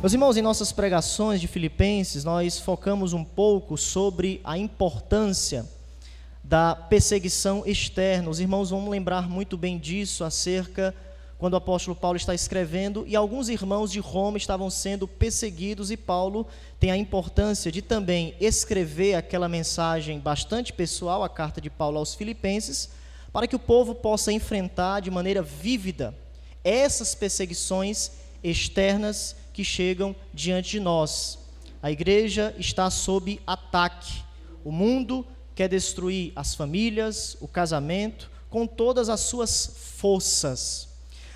Meus irmãos, em nossas pregações de Filipenses, nós focamos um pouco sobre a importância da perseguição externa. Os irmãos vão lembrar muito bem disso acerca quando o apóstolo Paulo está escrevendo, e alguns irmãos de Roma estavam sendo perseguidos, e Paulo tem a importância de também escrever aquela mensagem bastante pessoal, a carta de Paulo aos Filipenses, para que o povo possa enfrentar de maneira vívida essas perseguições externas que chegam diante de nós. A igreja está sob ataque. O mundo quer destruir as famílias, o casamento, com todas as suas forças.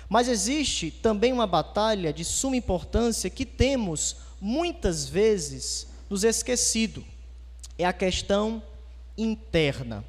Mas existe também uma batalha de suma importância que temos muitas vezes nos esquecido. É a questão interna.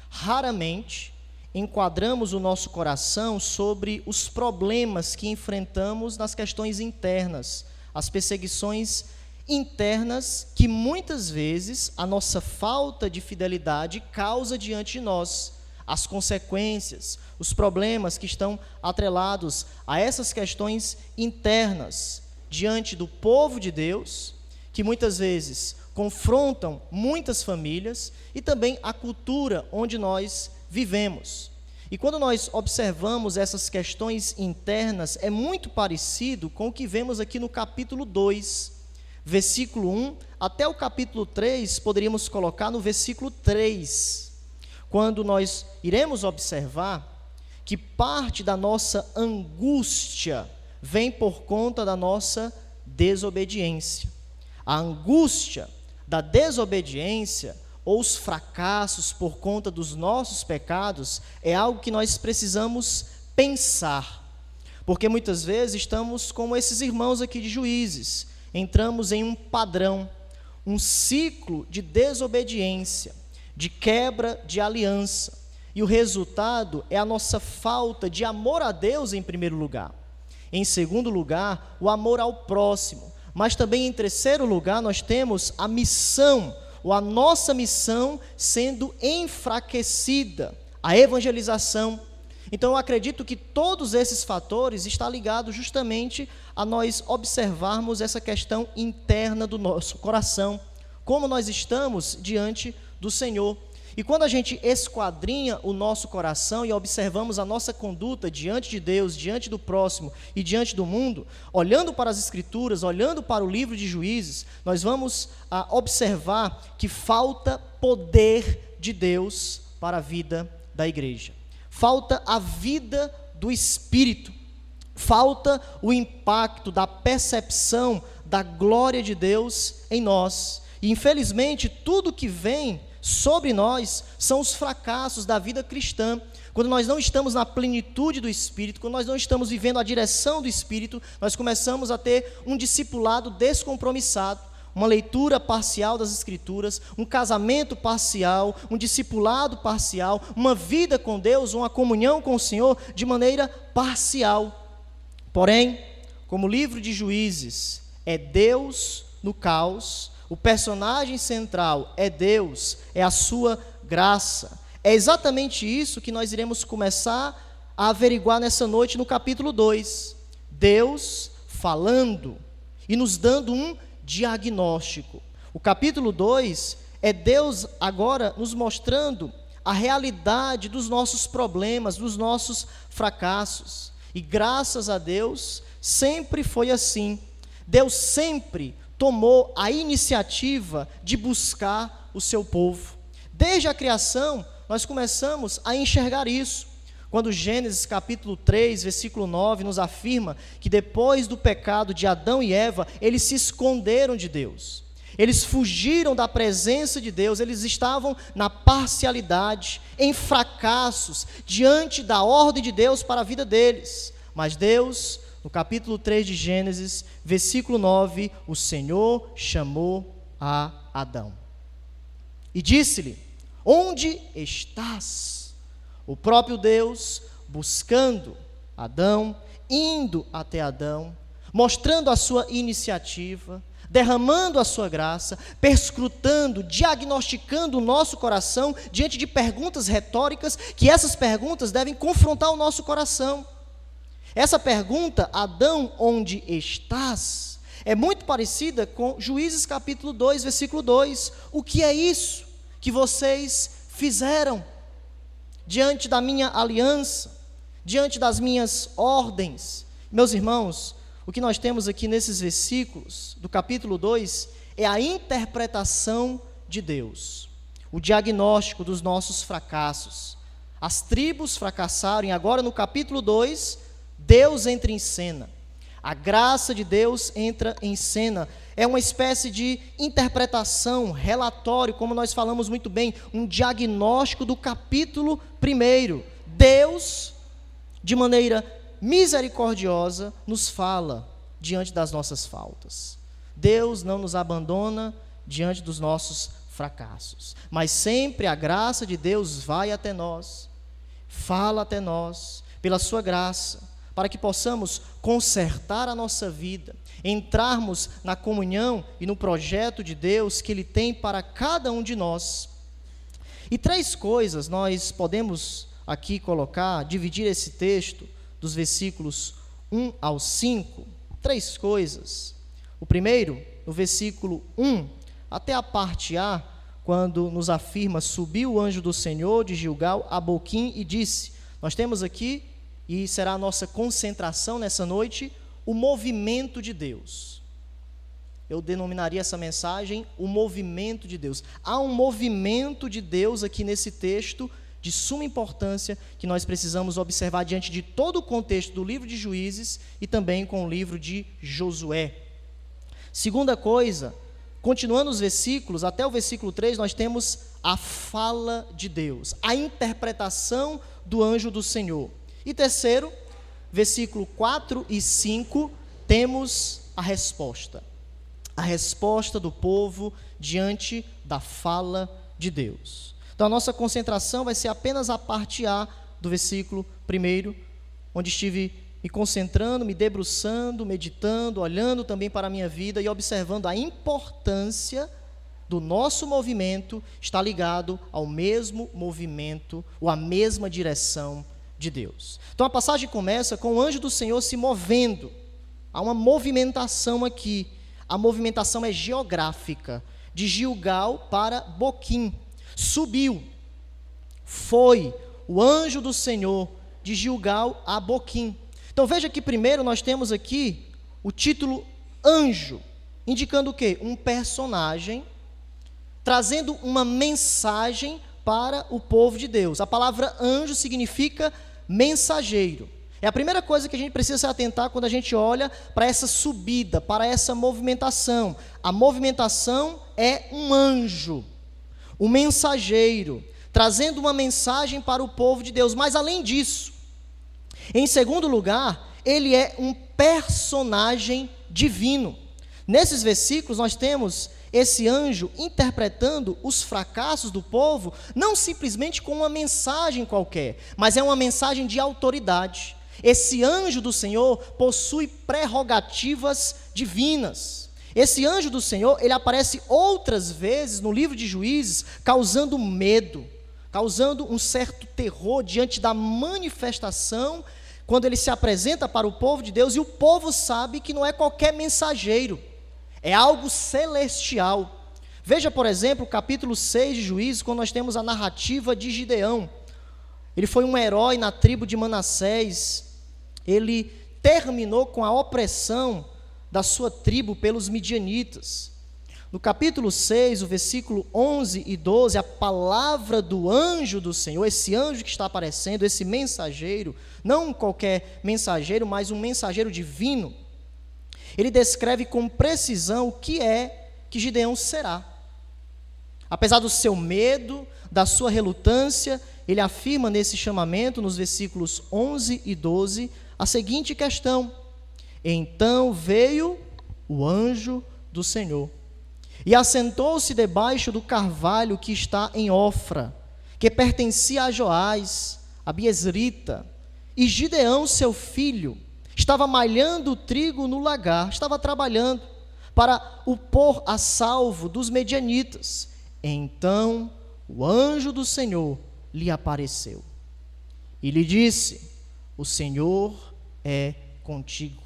Raramente enquadramos o nosso coração sobre os problemas que enfrentamos nas questões internas, as perseguições internas que muitas vezes a nossa falta de fidelidade causa diante de nós, as consequências, os problemas que estão atrelados a essas questões internas diante do povo de Deus, que muitas vezes confrontam muitas famílias e também a cultura onde nós vivemos. E quando nós observamos essas questões internas, é muito parecido com o que vemos aqui no capítulo 2, versículo 1, até o capítulo 3, poderíamos colocar no versículo 3, quando nós iremos observar que parte da nossa angústia vem por conta da nossa desobediência. A angústia da desobediência ou os fracassos por conta dos nossos pecados é algo que nós precisamos pensar, porque muitas vezes estamos como esses irmãos aqui de Juízes, entramos em um padrão, um ciclo de desobediência, de quebra de aliança, e o resultado é a nossa falta de amor a Deus em primeiro lugar, em segundo lugar, o amor ao próximo, mas também em terceiro lugar nós temos a missão, ou a nossa missão sendo enfraquecida, a evangelização. Então eu acredito que todos esses fatores estão ligados justamente a nós observarmos essa questão interna do nosso coração, como nós estamos diante do Senhor. E quando a gente esquadrinha o nosso coração e observamos a nossa conduta diante de Deus, diante do próximo e diante do mundo, olhando para as Escrituras, olhando para o livro de Juízes, nós vamos observar que falta poder de Deus para a vida da igreja. Falta a vida do Espírito, falta o impacto da percepção da glória de Deus em nós. E infelizmente tudo que vem sobre nós são os fracassos da vida cristã. Quando nós não estamos na plenitude do Espírito, quando nós não estamos vivendo a direção do Espírito, nós começamos a ter um discipulado descompromissado, uma leitura parcial das Escrituras, um casamento parcial, um discipulado parcial, uma vida com Deus, uma comunhão com o Senhor de maneira parcial. Porém, como o livro de Juízes é Deus no caos, o personagem central é Deus, é a sua graça. É exatamente isso que nós iremos começar a averiguar nessa noite no capítulo 2. Deus falando e nos dando um diagnóstico. O capítulo 2 é Deus agora nos mostrando a realidade dos nossos problemas, dos nossos fracassos. E graças a Deus, sempre foi assim. Deus sempre tomou a iniciativa de buscar o seu povo. Desde a criação, nós começamos a enxergar isso. Quando Gênesis capítulo 3, versículo 9, nos afirma que depois do pecado de Adão e Eva, eles se esconderam de Deus. Eles fugiram da presença de Deus, eles estavam na parcialidade, em fracassos, diante da ordem de Deus para a vida deles. Mas Deus, no capítulo 3 de Gênesis, versículo 9, o Senhor chamou a Adão e disse-lhe: onde estás? O próprio Deus buscando Adão, indo até Adão, mostrando a sua iniciativa, derramando a sua graça, perscrutando, diagnosticando o nosso coração diante de perguntas retóricas, que essas perguntas devem confrontar o nosso coração. Essa pergunta, Adão, onde estás? é muito parecida com Juízes capítulo 2, versículo 2. O que é isso que vocês fizeram diante da minha aliança, diante das minhas ordens? Meus irmãos, o que nós temos aqui nesses versículos do capítulo 2 é a interpretação de Deus, o diagnóstico dos nossos fracassos. As tribos fracassaram e agora no capítulo 2, Deus entra em cena. A graça de Deus entra em cena. É uma espécie de interpretação, relatório, como nós falamos muito bem, um diagnóstico do capítulo 1. Deus, de maneira misericordiosa, nos fala diante das nossas faltas. Deus não nos abandona diante dos nossos fracassos, mas sempre a graça de Deus vai até nós, fala até nós, pela sua graça, para que possamos consertar a nossa vida, entrarmos na comunhão e no projeto de Deus que Ele tem para cada um de nós. E 3 coisas nós podemos aqui colocar, dividir esse texto dos versículos 1 ao 5, 3 coisas. O primeiro, no versículo 1, até a parte A, quando nos afirma: subiu o anjo do Senhor de Gilgal a Boquim e disse. Nós temos aqui, e será a nossa concentração nessa noite, o movimento de Deus. Eu denominaria essa mensagem o movimento de Deus. Há um movimento de Deus aqui nesse texto, de suma importância, que nós precisamos observar diante de todo o contexto do livro de Juízes e também com o livro de Josué. Segunda coisa, continuando os versículos, até o versículo 3, nós temos a fala de Deus, a interpretação do anjo do Senhor. E terceiro, versículo 4 e 5, temos a resposta do povo diante da fala de Deus. Então, a nossa concentração vai ser apenas a parte A do versículo 1, onde estive me concentrando, me debruçando, meditando, olhando também para a minha vida e observando a importância do nosso movimento estar ligado ao mesmo movimento, ou à mesma direção de Deus. Então, a passagem começa com o anjo do Senhor se movendo. Há uma movimentação aqui. A movimentação é geográfica, de Gilgal para Boquim. Subiu, foi o anjo do Senhor de Gilgal a Boquim. Então veja que primeiro nós temos aqui o título anjo, indicando o quê? Um personagem, trazendo uma mensagem para o povo de Deus. A palavra anjo significa mensageiro. É a primeira coisa que a gente precisa se atentar quando a gente olha para essa subida, para essa movimentação. A movimentação é um anjo, um mensageiro, trazendo uma mensagem para o povo de Deus. Mas além disso, em segundo lugar, ele é um personagem divino. Nesses versículos nós temos esse anjo interpretando os fracassos do povo, não simplesmente com uma mensagem qualquer, mas é uma mensagem de autoridade. Esse anjo do Senhor possui prerrogativas divinas. Esse anjo do Senhor, ele aparece outras vezes no livro de Juízes, causando medo, causando um certo terror diante da manifestação, quando ele se apresenta para o povo de Deus, e o povo sabe que não é qualquer mensageiro, é algo celestial. Veja, por exemplo, o capítulo 6 de Juízes, quando nós temos a narrativa de Gideão. Ele foi um herói na tribo de Manassés. Ele terminou com a opressão da sua tribo pelos midianitas. No capítulo 6, o versículo 11 e 12, a palavra do anjo do Senhor, esse anjo que está aparecendo, esse mensageiro, não qualquer mensageiro, mas um mensageiro divino, ele descreve com precisão o que é que Gideão será. Apesar do seu medo, da sua relutância, ele afirma nesse chamamento, nos versículos 11 e 12, a seguinte questão: então veio o anjo do Senhor e assentou-se debaixo do carvalho que está em Ofra, que pertencia a Joás, a Biezrita, e Gideão, seu filho, estava malhando o trigo no lagar, estava trabalhando para o pôr a salvo dos medianitas. Então o anjo do Senhor lhe apareceu e lhe disse: o Senhor é contigo,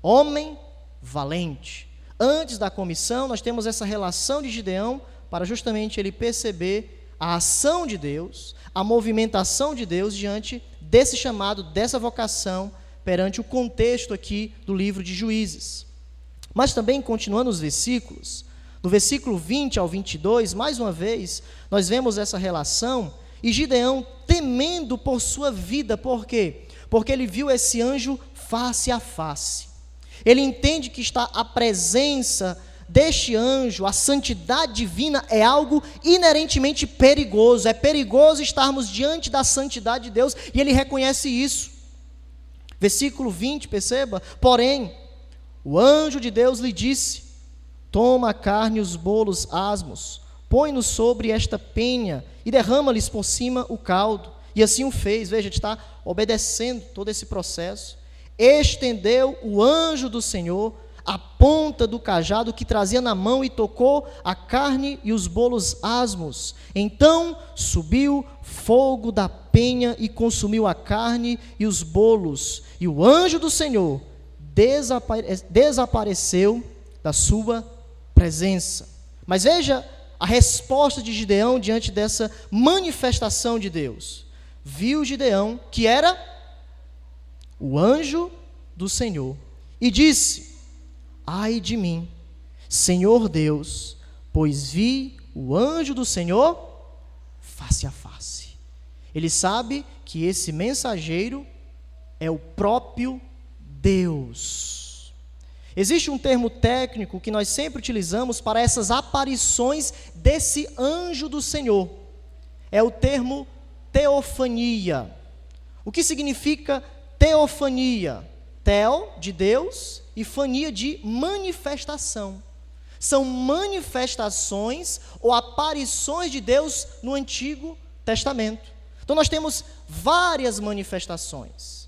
homem valente. Antes da comissão, nós temos essa relação de Gideão para justamente ele perceber a ação de Deus, a movimentação de Deus diante desse chamado, dessa vocação, perante o contexto aqui do livro de Juízes. Mas também, continuando os versículos, do versículo 20 ao 22, mais uma vez, nós vemos essa relação, e Gideão temendo por sua vida. Por quê? Porque ele viu esse anjo face a face. Ele entende que está a presença deste anjo, a santidade divina é algo inerentemente perigoso. É perigoso estarmos diante da santidade de Deus, e ele reconhece isso. Versículo 20, perceba: porém, o anjo de Deus lhe disse: toma a carne e os bolos asmos, põe-nos sobre esta penha e derrama-lhes por cima o caldo. E assim o fez. Veja, ele está obedecendo todo esse processo. Estendeu o anjo do Senhor a ponta do cajado que trazia na mão e tocou a carne e os bolos asmos. Então subiu fogo da penha e consumiu a carne e os bolos. E o anjo do Senhor desapareceu da sua presença. Mas veja a resposta de Gideão diante dessa manifestação de Deus. Viu Gideão que era o anjo do Senhor e disse: ai de mim, Senhor Deus, pois vi o anjo do Senhor face a face. Ele sabe que esse mensageiro é o próprio Deus. Existe um termo técnico que nós sempre utilizamos para essas aparições desse anjo do Senhor. É o termo teofania. O que significa teofania? Teo, de Deus, e fania, de manifestação. São manifestações ou aparições de Deus no Antigo Testamento. Então nós temos várias manifestações,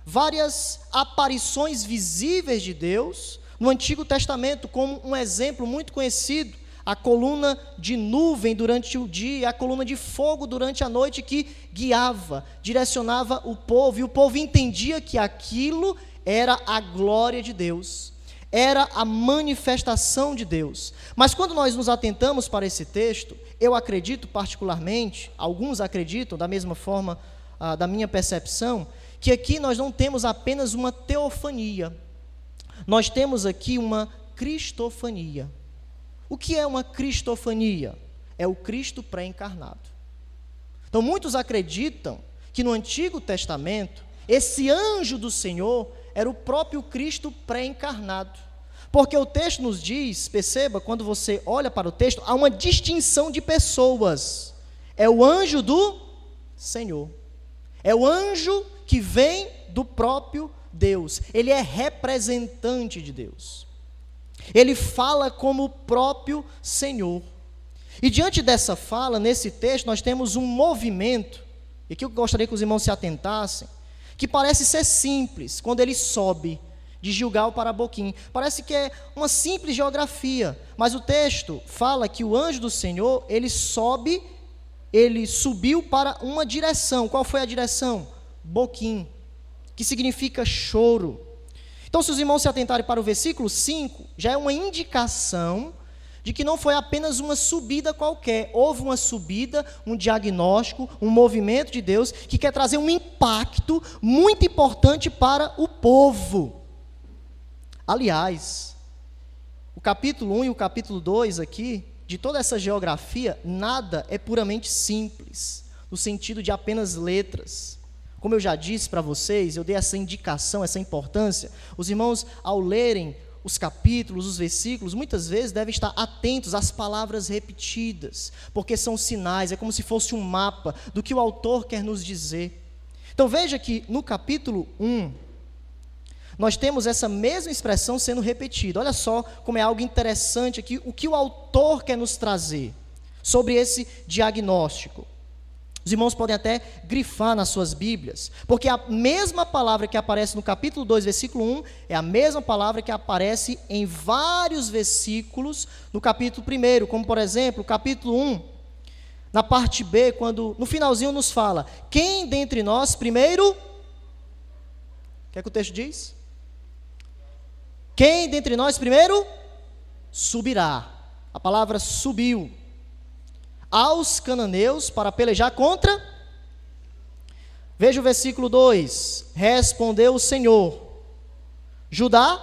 várias aparições visíveis de Deus no Antigo Testamento, como um exemplo muito conhecido, a coluna de nuvem durante o dia e a coluna de fogo durante a noite que guiava, direcionava o povo, e o povo entendia que aquilo era a glória de Deus, era a manifestação de Deus. Mas quando nós nos atentamos para esse texto, eu acredito particularmente, alguns acreditam da mesma forma da minha percepção, que aqui nós não temos apenas uma teofania, nós temos aqui uma cristofania. O que é uma cristofania? É o Cristo pré-encarnado. Então muitos acreditam que no Antigo Testamento, esse anjo do Senhor era o próprio Cristo pré-encarnado. Porque o texto nos diz, perceba, quando você olha para o texto, há uma distinção de pessoas. É o anjo do Senhor. É o anjo que vem do próprio Deus. Ele é representante de Deus. Ele fala como o próprio Senhor. E diante dessa fala, nesse texto, nós temos um movimento, e aqui eu gostaria que os irmãos se atentassem, que parece ser simples, quando ele sobe de Gilgal para Boquim. Parece que é uma simples geografia, mas o texto fala que o anjo do Senhor, ele subiu para uma direção. Qual foi a direção? Boquim, que significa choro. Então, se os irmãos se atentarem para o versículo 5, já é uma indicação de que não foi apenas uma subida qualquer. Houve uma subida, um diagnóstico, um movimento de Deus que quer trazer um impacto muito importante para o povo. Aliás, o capítulo 1 e o capítulo 2 aqui, de toda essa geografia, nada é puramente simples, no sentido de apenas letras. Como eu já disse para vocês, eu dei essa indicação, essa importância. Os irmãos, ao lerem os capítulos, os versículos, muitas vezes devem estar atentos às palavras repetidas, porque são sinais, é como se fosse um mapa do que o autor quer nos dizer. Então veja que no capítulo 1, nós temos essa mesma expressão sendo repetida. Olha só como é algo interessante aqui, o que o autor quer nos trazer sobre esse diagnóstico. Os irmãos podem até grifar nas suas Bíblias, porque a mesma palavra que aparece no capítulo 2, versículo 1, é a mesma palavra que aparece em vários versículos no capítulo 1, como por exemplo, o capítulo 1, na parte B, quando no finalzinho nos fala, quem dentre nós primeiro, o que é que o texto diz? Quem dentre nós primeiro subirá. A palavra subiu. Aos cananeus para pelejar contra. Veja o versículo 2. Respondeu o Senhor: Judá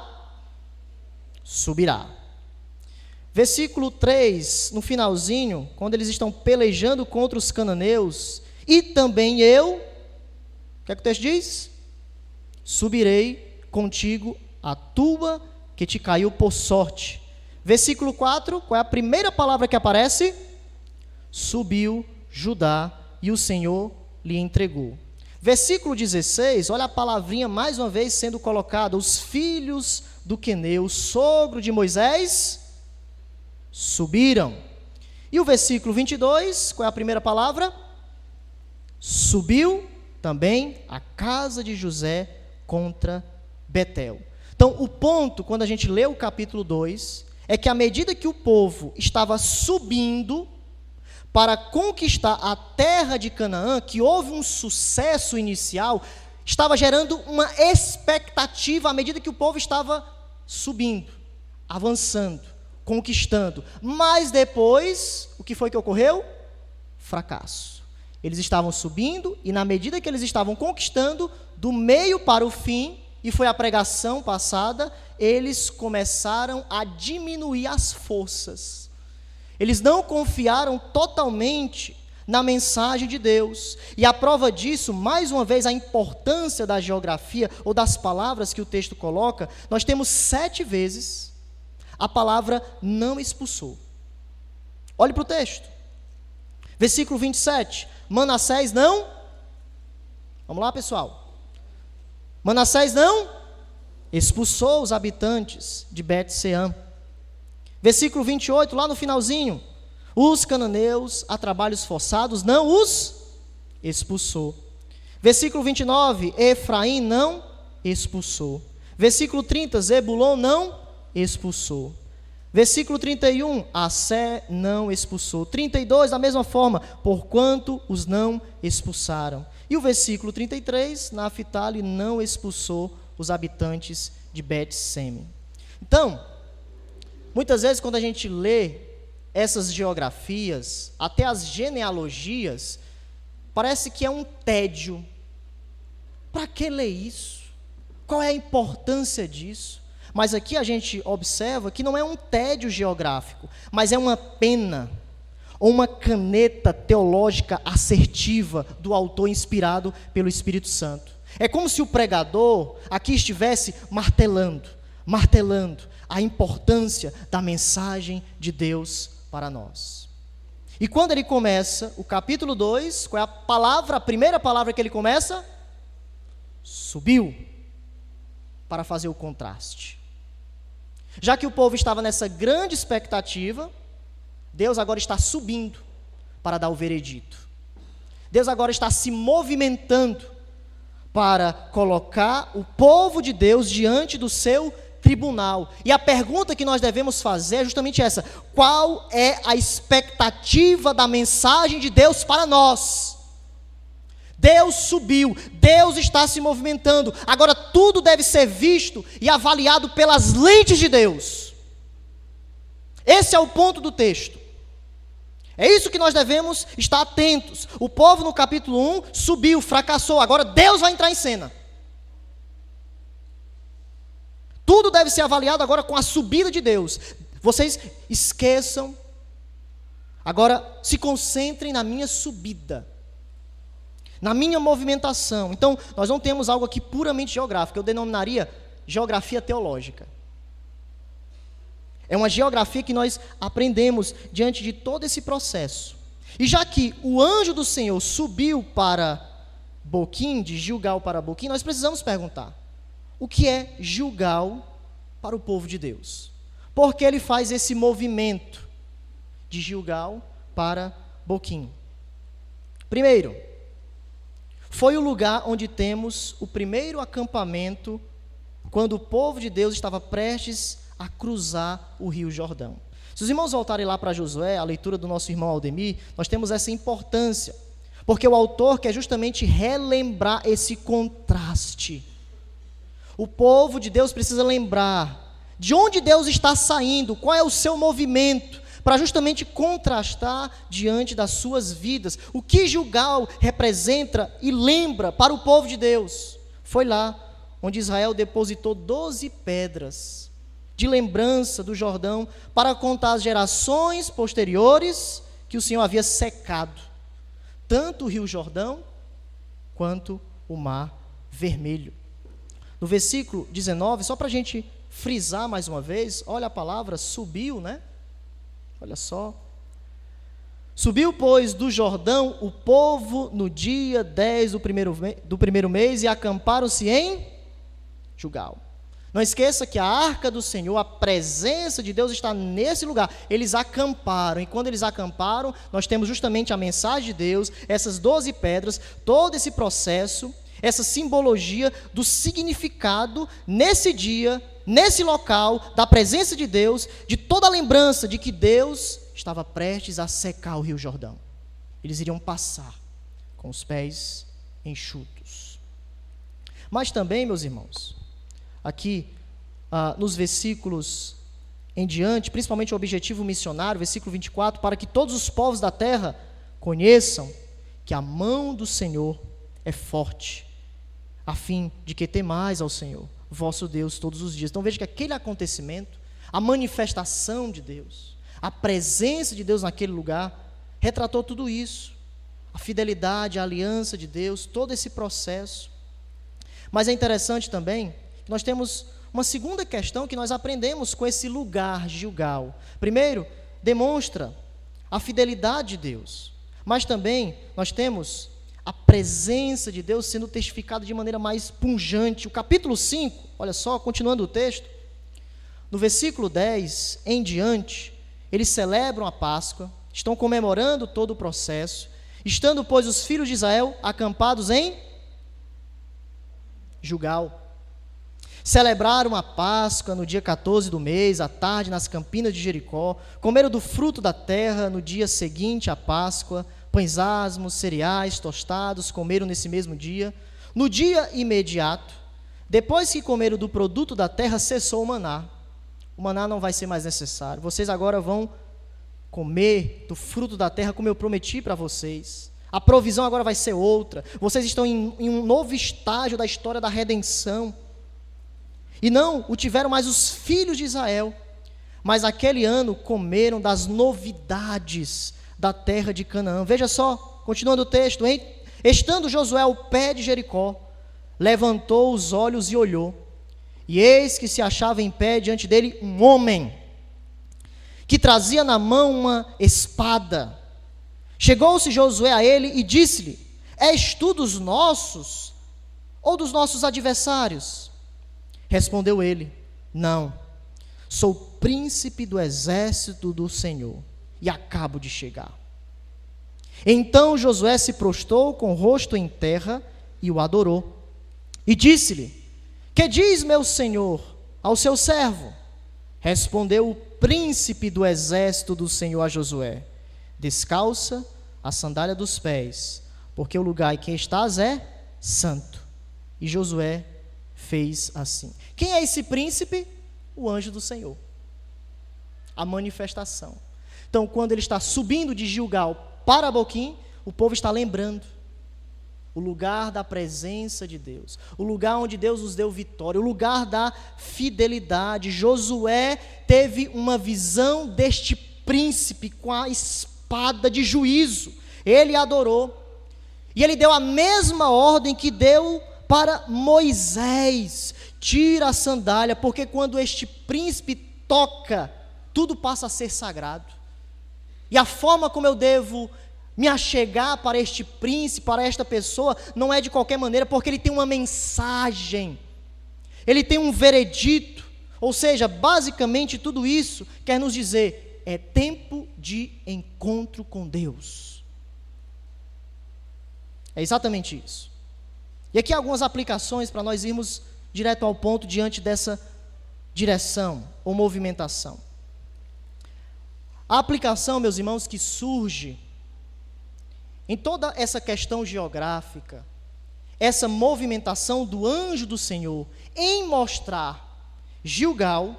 subirá. Versículo 3, no finalzinho, quando eles estão pelejando contra os cananeus, e também eu, o que é que o texto diz? Subirei contigo a tua que te caiu por sorte. Versículo 4, qual é a primeira palavra que aparece? Subiu Judá e o Senhor lhe entregou. Versículo 16, olha a palavrinha mais uma vez sendo colocada: os filhos do Queneu, sogro de Moisés, subiram. E o versículo 22, qual é a primeira palavra? Subiu também a casa de José contra Betel. Então, o ponto, quando a gente lê o capítulo 2, é que à medida que o povo estava subindo para conquistar a terra de Canaã, que houve um sucesso inicial, estava gerando uma expectativa à medida que o povo estava subindo, avançando, conquistando. Mas depois, o que foi que ocorreu? Fracasso. Eles estavam subindo e na medida que eles estavam conquistando, do meio para o fim, e foi a pregação passada, eles começaram a diminuir as forças. Eles não confiaram totalmente na mensagem de Deus. E a prova disso, mais uma vez, a importância da geografia ou das palavras que o texto coloca, nós temos 7 vezes a palavra não expulsou. Olhe para o texto. Versículo 27. Manassés não. Vamos lá, pessoal. Manassés não expulsou os habitantes de Bet-Seã. Versículo 28, lá no finalzinho. Os cananeus a trabalhos forçados não os expulsou. Versículo 29, Efraim não expulsou. Versículo 30, Zebulon não expulsou. Versículo 31, Assé não expulsou. 32, da mesma forma, porquanto os não expulsaram. E o versículo 33, Naftali não expulsou os habitantes de Bet-Seme. Então, muitas vezes quando a gente lê essas geografias, até as genealogias, parece que é um tédio. Para que ler isso? Qual é a importância disso? Mas aqui a gente observa que não é um tédio geográfico, mas é uma pena, ou uma caneta teológica assertiva do autor inspirado pelo Espírito Santo. É como se o pregador aqui estivesse martelando a importância da mensagem de Deus para nós. E quando ele começa o capítulo 2, qual é a primeira palavra que ele começa? Subiu, para fazer o contraste. Já que o povo estava nessa grande expectativa, Deus agora está subindo para dar o veredito. Deus agora está se movimentando para colocar o povo de Deus diante do seu tribunal. E a pergunta que nós devemos fazer é justamente essa: qual é a expectativa da mensagem de Deus para nós? Deus subiu, Deus está se movimentando. Agora tudo deve ser visto e avaliado pelas lentes de Deus. Esse é o ponto do texto. É isso que nós devemos estar atentos. O povo no capítulo 1 subiu, fracassou. Agora Deus vai entrar em cena. Tudo deve ser avaliado agora com a subida de Deus. Vocês esqueçam. Agora se concentrem na minha subida, na minha movimentação. Então, nós não temos algo aqui puramente geográfico. Eu denominaria geografia teológica. É uma geografia que nós aprendemos diante de todo esse processo. E já que o anjo do Senhor subiu para Boquim, de Gilgal para Boquim, nós precisamos perguntar: o que é Gilgal para o povo de Deus? Por que ele faz esse movimento de Gilgal para Boquim? Primeiro, foi o lugar onde temos o primeiro acampamento quando o povo de Deus estava prestes a cruzar o rio Jordão. Se os irmãos voltarem lá para Josué, a leitura do nosso irmão Aldemir, nós temos essa importância, porque o autor quer justamente relembrar esse contraste. O povo de Deus precisa lembrar de onde Deus está saindo, qual é o seu movimento, para justamente contrastar diante das suas vidas. O que Gilgal representa e lembra para o povo de Deus? Foi lá onde Israel depositou 12 pedras de lembrança do Jordão para contar às gerações posteriores que o Senhor havia secado tanto o rio Jordão quanto o mar Vermelho. No versículo 19, só para a gente frisar mais uma vez, olha a palavra subiu, né? Olha só. Subiu, pois, do Jordão o povo no dia 10 do primeiro mês e acamparam-se em Gilgal. Não esqueça que a arca do Senhor, a presença de Deus está nesse lugar. Eles acamparam, e quando eles acamparam, nós temos justamente a mensagem de Deus, essas 12 pedras, todo esse processo, essa simbologia do significado nesse dia, nesse local, da presença de Deus, de toda a lembrança de que Deus estava prestes a secar o rio Jordão. Eles iriam passar com os pés enxutos. Mas também, meus irmãos, aqui nos versículos em diante, principalmente o objetivo missionário, versículo 24, para que todos os povos da terra conheçam que a mão do Senhor é forte, a fim de que temais ao Senhor, vosso Deus, todos os dias. Então veja que aquele acontecimento, a manifestação de Deus, a presença de Deus naquele lugar, retratou tudo isso, a fidelidade, a aliança de Deus, todo esse processo. Mas é interessante também que nós temos uma segunda questão que nós aprendemos com esse lugar Gilgal. Primeiro, demonstra a fidelidade de Deus, mas também nós temos a presença de Deus sendo testificada de maneira mais pungente. O capítulo 5, olha só, continuando o texto, no versículo 10 em diante, eles celebram a Páscoa, estão comemorando todo o processo, estando, pois, os filhos de Israel acampados em Gilgal. Celebraram a Páscoa no dia 14 do mês, à tarde, nas campinas de Jericó, comeram do fruto da terra no dia seguinte à Páscoa, pães asmos, cereais, tostados, comeram nesse mesmo dia. No dia imediato, depois que comeram do produto da terra, cessou o maná. O maná não vai ser mais necessário. Vocês agora vão comer do fruto da terra como eu prometi para vocês. A provisão agora vai ser outra. Vocês estão em um novo estágio da história da redenção. E não o tiveram mais os filhos de Israel, mas aquele ano comeram das novidades da terra de Canaã. Veja só, continuando o texto, estando Josué ao pé de Jericó, levantou os olhos e olhou, e eis que se achava em pé diante dele um homem, que trazia na mão uma espada. Chegou-se Josué a ele e disse-lhe: és tu dos nossos ou dos nossos adversários? Respondeu ele: não, sou príncipe do exército do Senhor e acabo de chegar. Então Josué se prostrou com o rosto em terra e o adorou. E disse-lhe: que diz meu senhor ao seu servo? Respondeu o príncipe do exército do Senhor a Josué: descalça a sandália dos pés, porque o lugar em que estás é santo. E Josué fez assim. Quem é esse príncipe? O anjo do Senhor. A manifestação. Então, quando ele está subindo de Gilgal para Boquim, o povo está lembrando o lugar da presença de Deus, o lugar onde Deus nos deu vitória, o lugar da fidelidade. Josué teve uma visão deste príncipe com a espada de juízo. Ele adorou, e ele deu a mesma ordem que deu para Moisés: tira a sandália, porque quando este príncipe toca, tudo passa a ser sagrado. E a forma como eu devo me achegar para este príncipe, para esta pessoa, não é de qualquer maneira, porque ele tem uma mensagem, ele tem um veredito. Ou seja, basicamente tudo isso quer nos dizer: é tempo de encontro com Deus. É exatamente isso. E aqui algumas aplicações para nós irmos direto ao ponto diante dessa direção ou movimentação. A aplicação, meus irmãos, que surge em toda essa questão geográfica, essa movimentação do anjo do Senhor em mostrar Gilgal,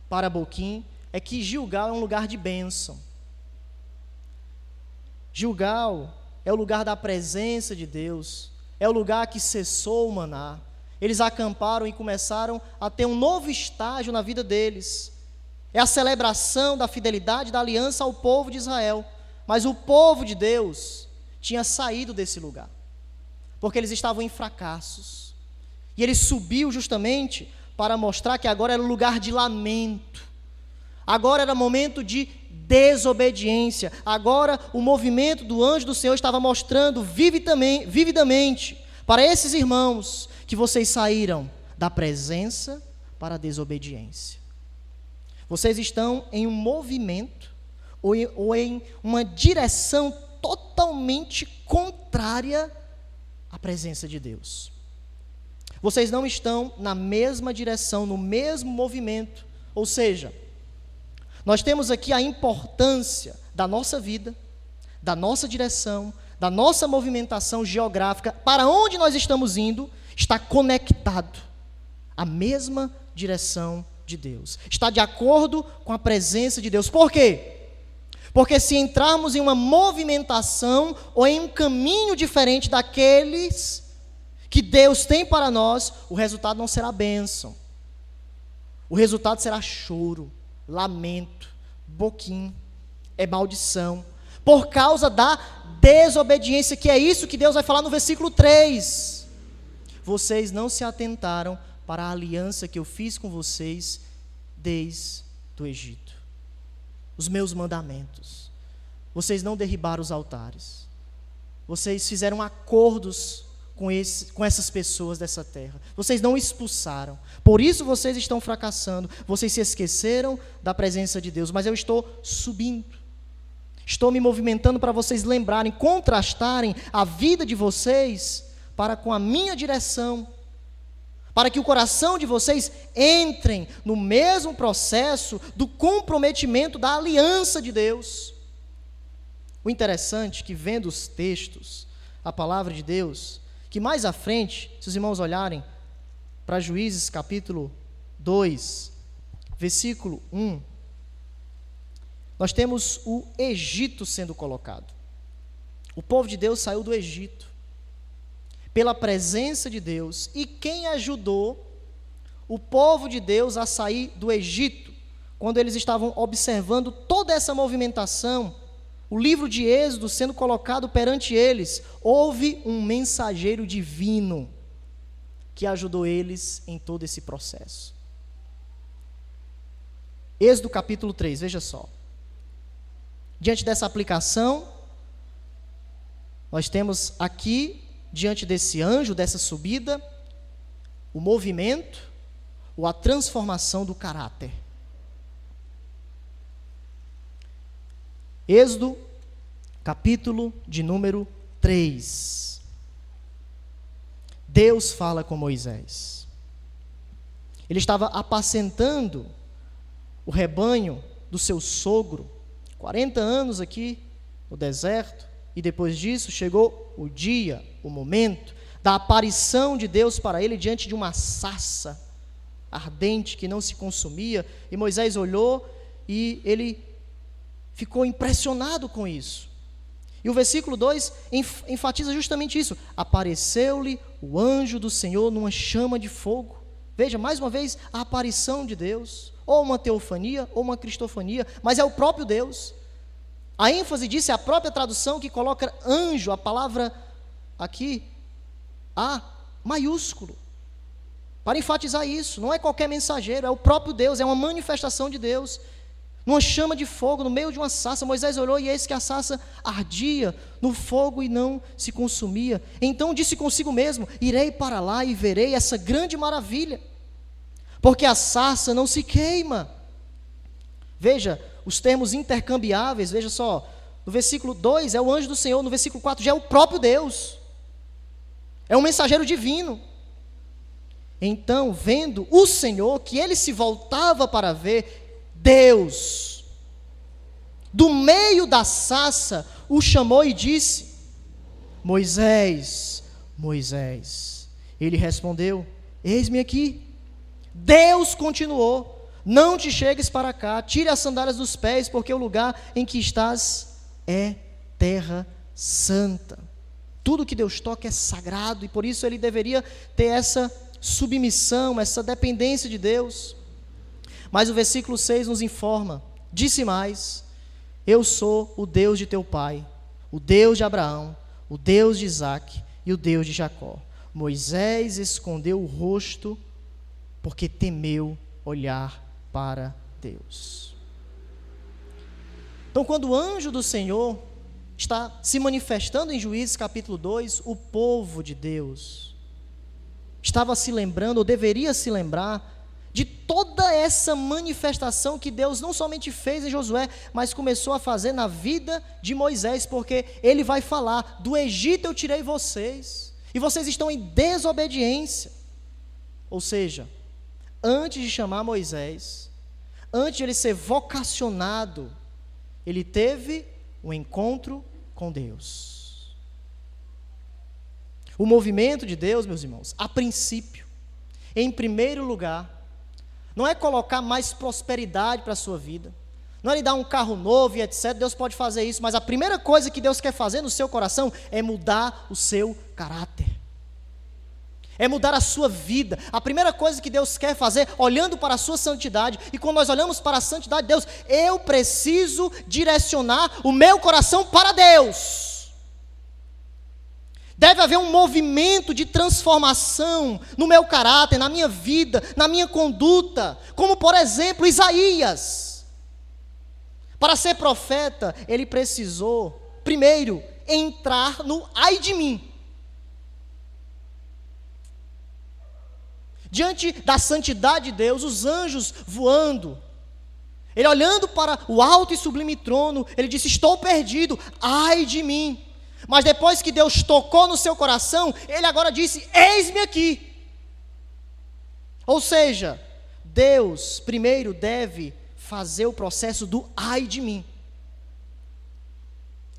para Boquim é que Gilgal é um lugar de bênção. Gilgal é o lugar da presença de Deus, é o lugar que cessou o maná. Eles acamparam e começaram a ter um novo estágio na vida deles. É a celebração da fidelidade, da aliança ao povo de Israel. Mas o povo de Deus tinha saído desse lugar, porque eles estavam em fracassos. E ele subiu justamente para mostrar que agora era um lugar de lamento. Agora era momento de desobediência. Agora o movimento do anjo do Senhor estava mostrando vividamente para esses irmãos que vocês saíram da presença para a desobediência. Vocês estão em um movimento ou em uma direção totalmente contrária à presença de Deus. Vocês não estão na mesma direção, no mesmo movimento. Ou seja, nós temos aqui a importância da nossa vida, da nossa direção, da nossa movimentação geográfica, para onde nós estamos indo, está conectado à mesma direção de Deus. Está de acordo com a presença de Deus. Por quê? Porque se entrarmos em uma movimentação ou em um caminho diferente daqueles que Deus tem para nós, o resultado não será bênção. O resultado será choro, lamento, boquim, é maldição, por causa da desobediência, que é isso que Deus vai falar no versículo 3. Vocês não se atentaram para a aliança que eu fiz com vocês desde o Egito. Os meus mandamentos. Vocês não derribaram os altares. Vocês fizeram acordos com essas pessoas dessa terra. Vocês não expulsaram. Por isso vocês estão fracassando. Vocês se esqueceram da presença de Deus. Mas eu estou subindo. Estou me movimentando para vocês lembrarem, contrastarem a vida de vocês para com a minha direção. Para que o coração de vocês entrem no mesmo processo do comprometimento da aliança de Deus. O interessante é que, vendo os textos, a palavra de Deus, que mais à frente, se os irmãos olharem para Juízes capítulo 2, versículo 1, nós temos o Egito sendo colocado. O povo de Deus saiu do Egito pela presença de Deus. E quem ajudou o povo de Deus a sair do Egito, quando eles estavam observando toda essa movimentação, o livro de Êxodo sendo colocado perante eles, houve um mensageiro divino que ajudou eles em todo esse processo. Êxodo capítulo 3, veja só. Diante dessa aplicação, nós temos aqui, diante desse anjo, dessa subida, o movimento ou a transformação do caráter. Êxodo, capítulo de número 3. Deus fala com Moisés. Ele estava apacentando o rebanho do seu sogro, 40 anos aqui no deserto, e depois disso chegou o dia, o momento da aparição de Deus para ele diante de uma sarça ardente que não se consumia, e Moisés olhou e ele ficou impressionado com isso. E o versículo 2 enfatiza justamente isso: apareceu-lhe o anjo do Senhor numa chama de fogo. Veja, mais uma vez, a aparição de Deus, ou uma teofania, ou uma cristofania, mas é o próprio Deus. A ênfase disso é a própria tradução que coloca anjo, a palavra aqui, A maiúsculo, para enfatizar isso. Não é qualquer mensageiro, é o próprio Deus, é uma manifestação de Deus, numa chama de fogo, no meio de uma sarça. Moisés olhou e eis que a sarça ardia no fogo e não se consumia. Então disse consigo mesmo: irei para lá e verei essa grande maravilha, porque a sarça não se queima. Veja, os termos intercambiáveis, veja só, no versículo 2 é o anjo do Senhor, no versículo 4 já é o próprio Deus, é um mensageiro divino. Então, vendo o Senhor, que ele se voltava para ver, Deus, do meio da sarça, o chamou e disse: Moisés, Moisés. Ele respondeu: eis-me aqui. Deus continuou: não te chegues para cá, tire as sandálias dos pés, porque o lugar em que estás é terra santa. Tudo que Deus toca é sagrado, e por isso ele deveria ter essa submissão, essa dependência de Deus. Mas o versículo 6 nos informa: disse mais: eu sou o Deus de teu pai, o Deus de Abraão, o Deus de Isaque e o Deus de Jacó. Moisés escondeu o rosto porque temeu olhar para Deus. Então, quando o anjo do Senhor está se manifestando em Juízes capítulo 2, o povo de Deus estava se lembrando, ou deveria se lembrar, de toda essa manifestação que Deus não somente fez em Josué, mas começou a fazer na vida de Moisés, porque ele vai falar: do Egito eu tirei vocês, e vocês estão em desobediência. Ou seja, antes de chamar Moisés, antes de ele ser vocacionado, ele teve um encontro com Deus. O movimento de Deus, meus irmãos, a princípio, em primeiro lugar, não é colocar mais prosperidade para a sua vida, não é lhe dar um carro novo e etc. Deus pode fazer isso, mas a primeira coisa que Deus quer fazer no seu coração é mudar o seu caráter, é mudar a sua vida. A primeira coisa que Deus quer fazer, olhando para a sua santidade, e quando nós olhamos para a santidade de Deus, eu preciso direcionar o meu coração para Deus. Deve haver um movimento de transformação no meu caráter, na minha vida, na minha conduta, como por exemplo Isaías. Para ser profeta, ele precisou, primeiro, entrar no ai de mim. Diante da santidade de Deus, os anjos voando, ele olhando para o alto e sublime trono, ele disse: estou perdido, ai de mim. Mas depois que Deus tocou no seu coração, ele agora disse: eis-me aqui. Ou seja, Deus primeiro deve fazer o processo do ai de mim.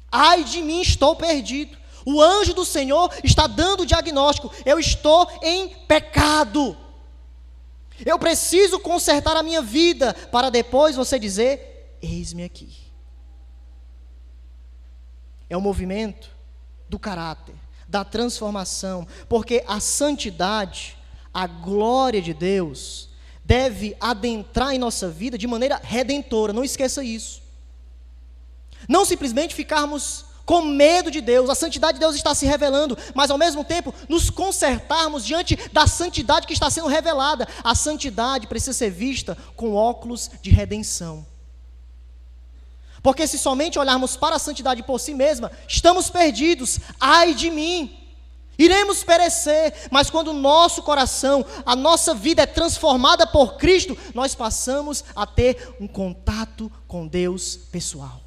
Ai de mim, estou perdido. O anjo do Senhor está dando o diagnóstico: eu estou em pecado. Eu preciso consertar a minha vida, para depois você dizer: eis-me aqui. É o movimento do caráter, da transformação, porque a santidade, a glória de Deus, deve adentrar em nossa vida de maneira redentora. Não esqueça isso. Não simplesmente ficarmos com medo de Deus, a santidade de Deus está se revelando, mas ao mesmo tempo nos consertarmos diante da santidade que está sendo revelada. A santidade precisa ser vista com óculos de redenção. Porque se somente olharmos para a santidade por si mesma, estamos perdidos. Ai de mim, iremos perecer. Mas quando o nosso coração, a nossa vida é transformada por Cristo, nós passamos a ter um contato com Deus pessoal.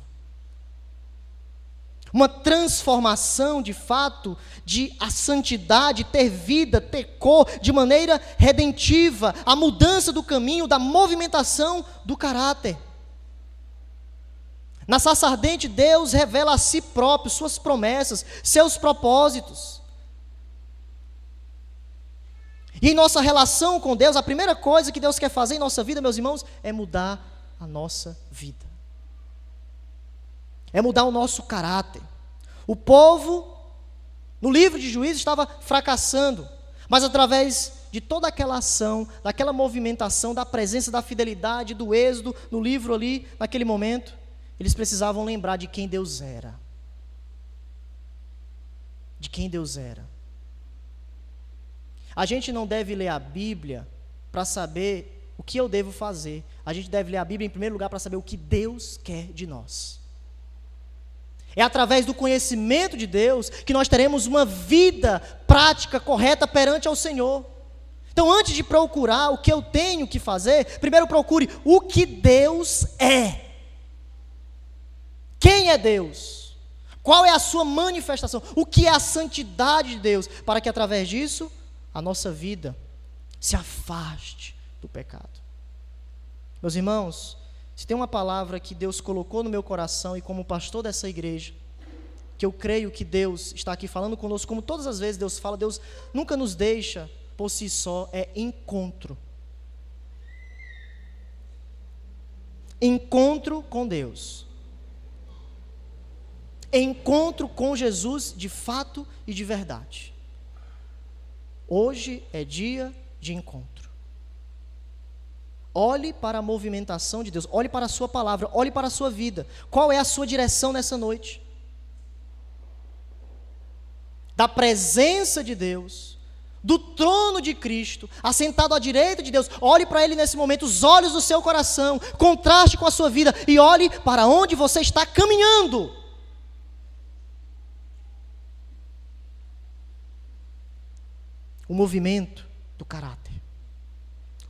Uma transformação de fato, de a santidade ter vida, ter cor, de maneira redentiva. A mudança do caminho, da movimentação do caráter. Na sarça ardente, Deus revela a si próprio, suas promessas, seus propósitos. E em nossa relação com Deus, a primeira coisa que Deus quer fazer em nossa vida, meus irmãos, é mudar a nossa vida. É mudar o nosso caráter. O povo, no livro de Juízes, estava fracassando, mas através de toda aquela ação, daquela movimentação, da presença, da fidelidade, do êxodo, no livro ali, naquele momento, eles precisavam lembrar de quem Deus era. De quem Deus era. A gente não deve ler a Bíblia para saber o que eu devo fazer. A gente deve ler a Bíblia em primeiro lugar para saber o que Deus quer de nós. É através do conhecimento de Deus que nós teremos uma vida prática, correta perante ao Senhor. Então, antes de procurar o que eu tenho que fazer, primeiro procure o que Deus é. Quem é Deus? Qual é a sua manifestação? O que é a santidade de Deus? Para que através disso, a nossa vida se afaste do pecado. Meus irmãos, se tem uma palavra que Deus colocou no meu coração e como pastor dessa igreja, que eu creio que Deus está aqui falando conosco, como todas as vezes Deus fala, Deus nunca nos deixa por si só, é encontro. encontro com Deus. Encontro com Jesus de fato e de verdade. Hoje é dia de encontro. Olhe para a movimentação de Deus, olhe para a sua palavra, olhe para a sua vida. Qual é a sua direção nessa noite? Da presença de Deus, do trono de Cristo, assentado à direita de Deus. Olhe para Ele nesse momento, os olhos do seu coração, contraste com a sua vida e olhe para onde você está caminhando. O movimento do caráter,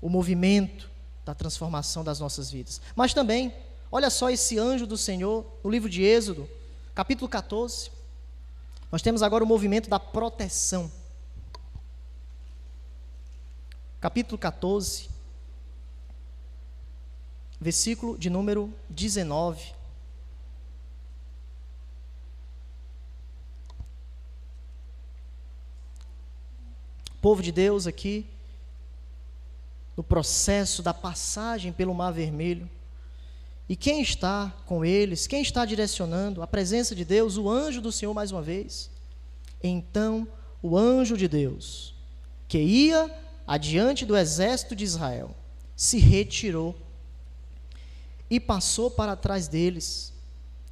o movimento da transformação das nossas vidas. Mas também, olha só esse anjo do Senhor, no livro de Êxodo, capítulo 14, nós temos agora o movimento da proteção. Capítulo 14, versículo de número 19. O povo de Deus aqui, no processo da passagem pelo Mar Vermelho, e quem está com eles, quem está direcionando? A presença de Deus, o anjo do Senhor mais uma vez. Então, o anjo de Deus, que ia adiante do exército de Israel, se retirou e passou para trás deles.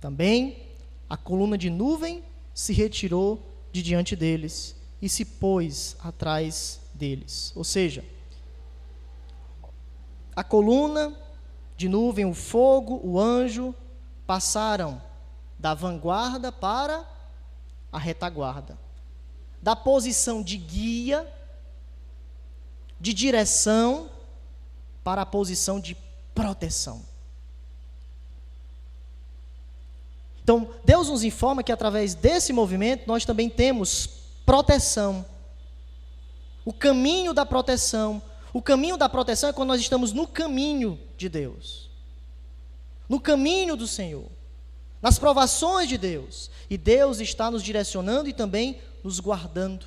Também, a coluna de nuvem se retirou de diante deles e se pôs atrás deles. Ou seja, a coluna de nuvem, o fogo, o anjo, passaram da vanguarda para a retaguarda, da posição de guia, de direção, para a posição de proteção. Então, Deus nos informa que através desse movimento nós também temos proteção. O caminho da proteção. O caminho da proteção é quando nós estamos no caminho de Deus, no caminho do Senhor, nas provações de Deus. E Deus está nos direcionando e também nos guardando,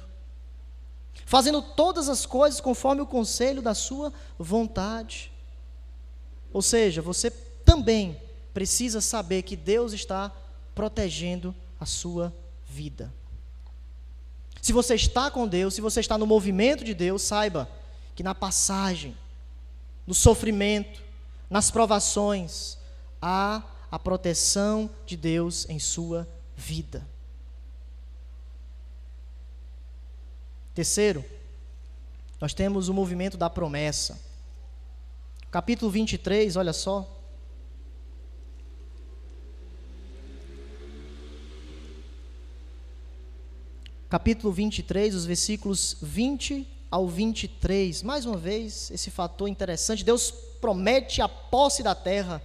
fazendo todas as coisas conforme o conselho da sua vontade. Ou seja, você também precisa saber que Deus está protegendo a sua vida. Se você está com Deus, se você está no movimento de Deus, saiba que na passagem, no sofrimento, nas provações, há a proteção de Deus em sua vida. Terceiro, nós temos o movimento da promessa. Capítulo 23, olha só. Capítulo 23, os versículos 20 ao 23, mais uma vez, esse fator interessante, Deus promete a posse da terra.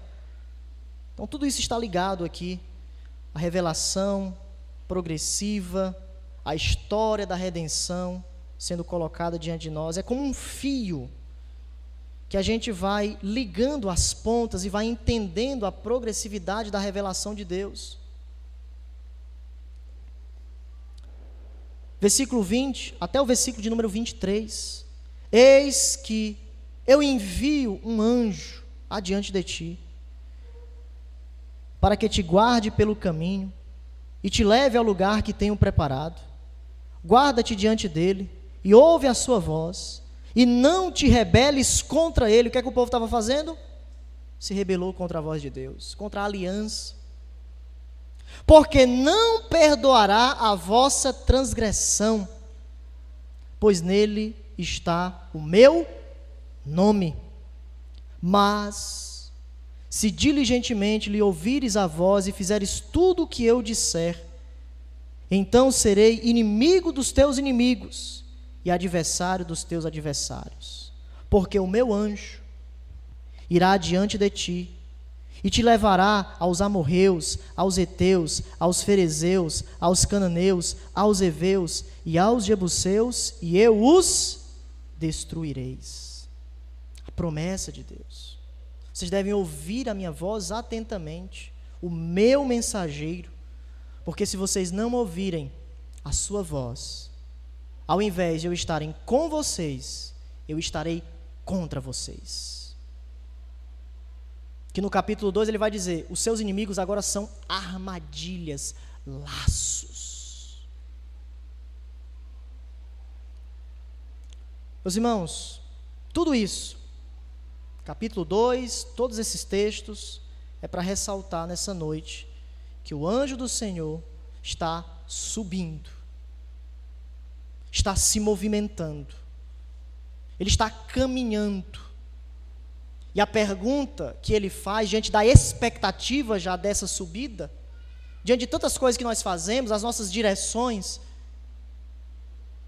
Então tudo isso está ligado aqui, a revelação progressiva, a história da redenção sendo colocada diante de nós, é como um fio, que a gente vai ligando as pontas e vai entendendo a progressividade da revelação de Deus. Versículo 20, até o versículo de número 23. Eis que eu envio um anjo adiante de ti, para que te guarde pelo caminho e te leve ao lugar que tenho preparado. Guarda-te diante dele e ouve a sua voz, e não te rebeles contra ele. O que é que o povo estava fazendo? Se rebelou contra a voz de Deus, contra a aliança. Porque não perdoará a vossa transgressão, pois nele está o meu nome. Mas, se diligentemente lhe ouvires a voz e fizeres tudo o que eu disser, então serei inimigo dos teus inimigos e adversário dos teus adversários. Porque o meu anjo irá diante de ti, e te levará aos amorreus, aos heteus, aos ferezeus, aos cananeus, aos heveus e aos jebuseus, e eu os destruireis. A promessa de Deus. Vocês devem ouvir a minha voz atentamente, o meu mensageiro, porque se vocês não ouvirem a sua voz, ao invés de eu estarem com vocês, eu estarei contra vocês. que no capítulo 2 ele vai dizer: os seus inimigos agora são armadilhas, laços. Meus irmãos, tudo isso, capítulo 2, todos esses textos, é para ressaltar nessa noite que o anjo do Senhor está subindo, está se movimentando, ele está caminhando. E a pergunta que ele faz, diante da expectativa já dessa subida, diante de tantas coisas que nós fazemos, as nossas direções,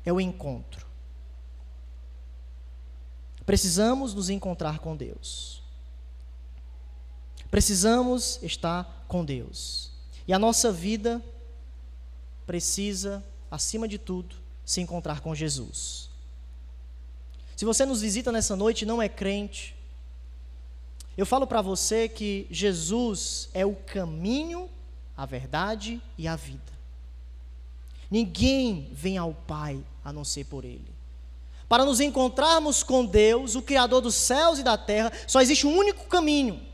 é o encontro. Precisamos nos encontrar com Deus. Precisamos estar com Deus. E a nossa vida precisa, acima de tudo, se encontrar com Jesus. Se você nos visita nessa noite e não é crente, eu falo para você que Jesus é o caminho, a verdade e a vida. Ninguém vem ao Pai a não ser por Ele. Para nos encontrarmos com Deus, o Criador dos céus e da terra, só existe um único caminho.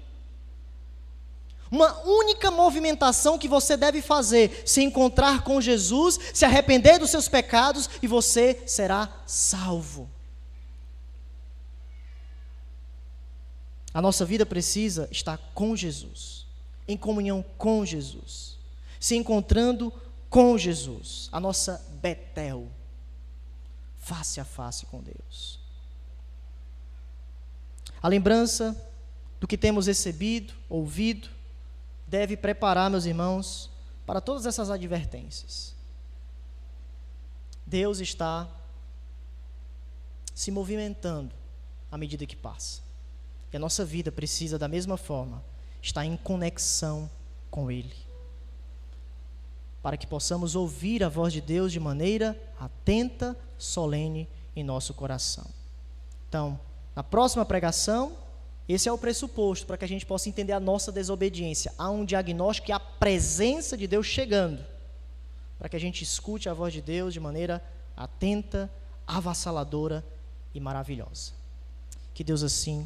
Uma única movimentação que você deve fazer: se encontrar com Jesus, se arrepender dos seus pecados e você será salvo. A nossa vida precisa estar com Jesus, em comunhão com Jesus, se encontrando com Jesus, a nossa Betel, face a face com Deus. A lembrança do que temos recebido, ouvido, deve preparar, meus irmãos, para todas essas advertências. Deus está se movimentando à medida que passa. E a nossa vida precisa, da mesma forma, estar em conexão com Ele, para que possamos ouvir a voz de Deus de maneira atenta, solene em nosso coração. Então, na próxima pregação, esse é o pressuposto para que a gente possa entender a nossa desobediência. Há um diagnóstico e a presença de Deus chegando, para que a gente escute a voz de Deus de maneira atenta, avassaladora e maravilhosa. Que Deus assim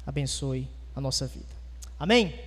abençoe a nossa vida. Amém?